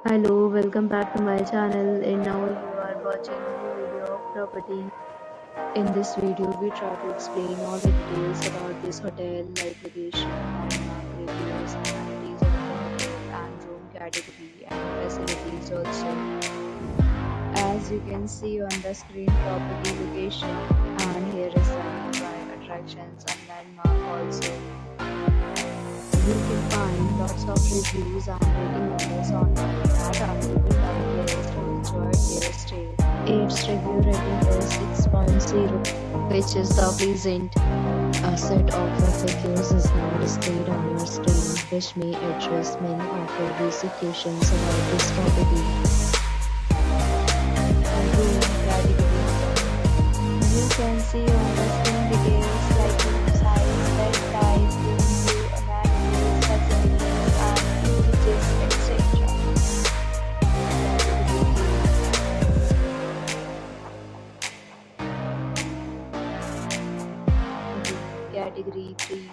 Hello, welcome back to my channel and now you are watching a new video of property. In this video, we try to explain all the details about this hotel like location, landmark, reviews, amenities of the hotel and room category and facilities also. As you can see on the screen property location and here is the nearby attractions and landmark also. You can find lots of reviews and rating numbers online that are given by players to enjoy their stay. Its review rating is 6.0, which is the pleasant. A set of the figures is now displayed on your screen, which may address many of your basic questions about this property. Room category. You can see on the screen details like room size, bed type, room view, amenities, facilities, and privileges, etc. Category 3.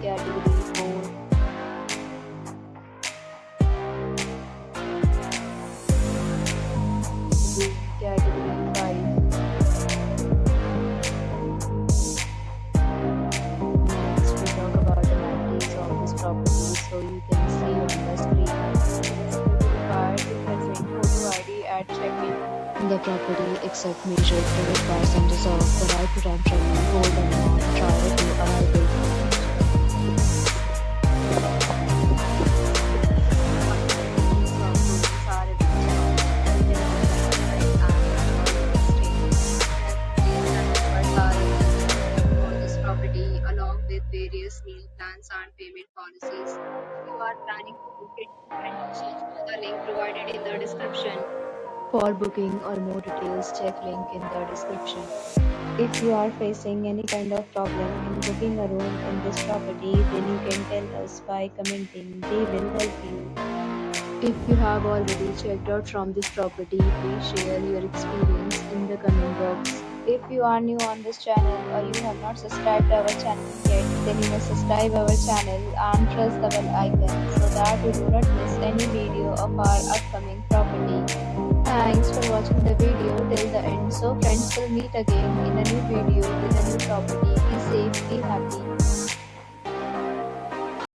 Category 4. Category 5. Next, we talk about the amenities of this property. So you can see on the screen. Guests will be required to present photo ID at check-in. The property accepts major credit cards and reserves the right to temporarily hold an amount prior to arrival. Along with various meal plans and payment policies. If you are planning to book it, kindly check the link provided in the description. For booking or more details, check link in the description. If you are facing any kind of problem in booking a room in this property, then you can tell us by commenting. We will help you. If you have already checked out from this property, please share your experience in the comment box. If you are new on this channel or you have not subscribed our channel yet, then you must subscribe our channel and press the bell icon so that you do not miss any video of our upcoming property. Thanks for watching the video till the end. So friends, will meet again in a new video with a new property. Be safe, be happy.